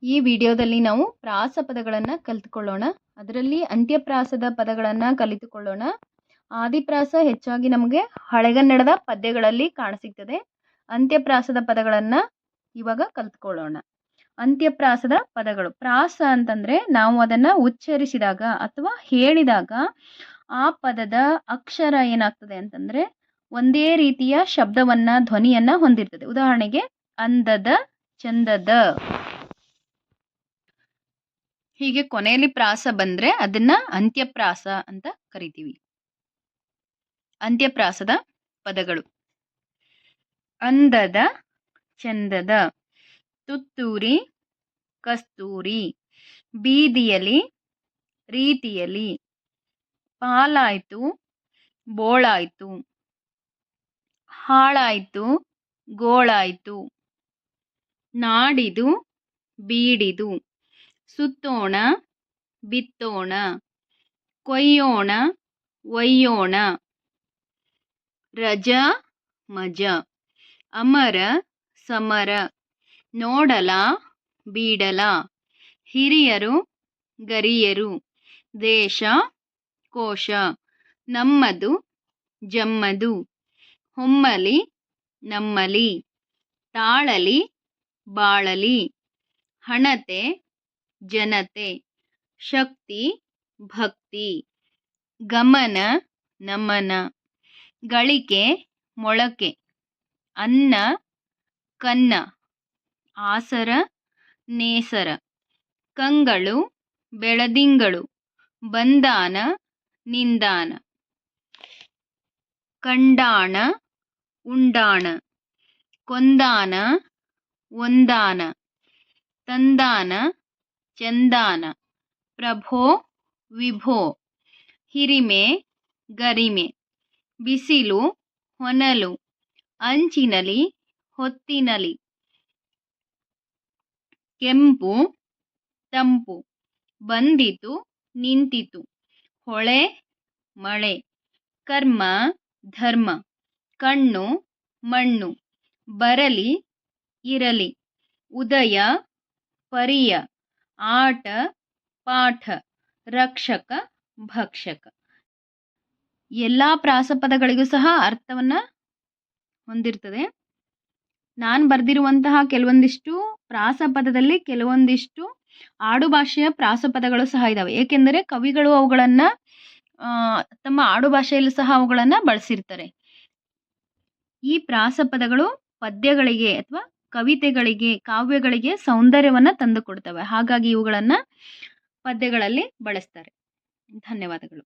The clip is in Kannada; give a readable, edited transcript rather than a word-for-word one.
ಈ ವಿಡಿಯೋದಲ್ಲಿ ನಾವು ಪ್ರಾಸ ಪದಗಳನ್ನು ಕಲಿತುಕೊಳ್ಳೋಣ. ಅದರಲ್ಲಿ ಅಂತ್ಯಪ್ರಾಸದ ಪದಗಳನ್ನು ಕಲಿತುಕೊಳ್ಳೋಣ. ಆದಿಪ್ರಾಸ ಹೆಚ್ಚಾಗಿ ನಮಗೆ ಹಳೆಗನ್ನಡದ ಪದ್ಯಗಳಲ್ಲಿ ಕಾಣಸಿಗ್ತದೆ. ಅಂತ್ಯಪ್ರಾಸದ ಪದಗಳನ್ನು ಇವಾಗ ಕಲಿತುಕೊಳ್ಳೋಣ. ಅಂತ್ಯಪ್ರಾಸದ ಪದಗಳು. ಪ್ರಾಸ ಅಂತಂದರೆ ನಾವು ಅದನ್ನು ಉಚ್ಚರಿಸಿದಾಗ ಅಥವಾ ಹೇಳಿದಾಗ ಆ ಪದದ ಅಕ್ಷರ ಏನಾಗ್ತದೆ ಅಂತಂದರೆ ಒಂದೇ ರೀತಿಯ ಶಬ್ದವನ್ನು ಧ್ವನಿಯನ್ನು ಹೊಂದಿರ್ತದೆ. ಉದಾಹರಣೆಗೆ ಅಂದದ, ಚಂದದ. ಹೀಗೆ ಕೊನೆಯಲ್ಲಿ ಪ್ರಾಸ ಬಂದರೆ ಅದನ್ನ ಅಂತ್ಯಪ್ರಾಸ ಅಂತ ಕರಿತೀವಿ. ಅಂತ್ಯಪ್ರಾಸದ ಪದಗಳು: ಅಂದದ, ಚಂದದ, ತುತ್ತೂರಿ, ಕಸ್ತೂರಿ, ಬೀದಿಯಲಿ, ರೀತಿಯಲಿ, ಪಾಲಾಯ್ತು, ಬೋಳಾಯ್ತು, ಹಾಳಾಯ್ತು, ಗೋಳಾಯ್ತು, ನಾಡಿದು, ಬೀಡಿದು, ಸುತ್ತೋಣ, ಬಿತ್ತೋಣ, ಕೊಯ್ಯೋಣ, ಒಯ್ಯೋಣ, ರಜ, ಮಜ, ಅಮರ, ಸಮರ, ನೋಡಲ, ಬೀಡಲ, ಹಿರಿಯರು, ಗರಿಯರು, ದೇಶ, ಕೋಶ, ನಮ್ಮದು, ಜಮ್ಮದು, ಹೊಮ್ಮಲಿ, ನಮ್ಮಲಿ, ತಾಳಲಿ, ಬಾಳಲಿ, ಹಣತೆ, ಜನತೆ, ಶಕ್ತಿ, ಭಕ್ತಿ, ಗಮನ, ನಮನ, ಗಳಿಕೆ, ಮೊಳಕೆ, ಅನ್ನ, ಕನ್ನ, ಆಸರ, ನೇಸರ, ಕಂಗಳು, ಬೆಳದಿಂಗಳು, ಬಂದಾನ, ನಿಂದಾನ, ಕಂಡಾಣ, ಉಂಡಾಣ, ಕೊಂದಾನ, ಒಂದಾನ, ತಂದಾನ, ಚಂದಾನ, ಪ್ರಭೋ, ವಿಭೋ, ಹಿರಿಮೆ, ಗರಿಮೆ, ಬಿಸಿಲು, ಹೊನಲು, ಅಂಚಿನಲಿ, ಹೊತ್ತಿನಲಿ, ಕೆಂಪು, ತಂಪು, ಬಂದಿತು, ನಿಂತಿತು, ಹೊಳೆ, ಮಳೆ, ಕರ್ಮ, ಧರ್ಮ, ಕಣ್ಣು, ಮಣ್ಣು, ಬರಲಿ, ಇರಲಿ, ಉದಯ, ಪರಿಯ, ಆಟ, ಪಾಠ, ರಕ್ಷಕ, ಭಕ್ಷಕ. ಎಲ್ಲ ಪ್ರಾಸಪದಗಳಿಗೂ ಸಹ ಅರ್ಥವನ್ನು ಹೊಂದಿರ್ತದೆ. ನಾನು ಬರೆದಿರುವಂತಹ ಕೆಲವೊಂದಿಷ್ಟು ಪ್ರಾಸಪದದಲ್ಲಿ ಕೆಲವೊಂದಿಷ್ಟು ಆಡುಭಾಷೆಯ ಪ್ರಾಸಪದಗಳು ಸಹ ಇದ್ದಾವೆ. ಏಕೆಂದರೆ ಕವಿಗಳು ಅವುಗಳನ್ನು ತಮ್ಮ ಆಡುಭಾಷೆಯಲ್ಲಿ ಸಹ ಅವುಗಳನ್ನು ಬಳಸಿರ್ತಾರೆ. ಈ ಪ್ರಾಸಪದಗಳು ಪದ್ಯಗಳಿಗೆ ಅಥವಾ ಕವಿತೆಗಳಿಗೆ, ಕಾವ್ಯಗಳಿಗೆ ಸೌಂದರ್ಯವನ್ನು ತಂದುಕೊಡ್ತವೆ. ಹಾಗಾಗಿ ಇವುಗಳನ್ನು ಪದ್ಯಗಳಲ್ಲಿ ಬಳಸ್ತಾರೆ. ಧನ್ಯವಾದಗಳು.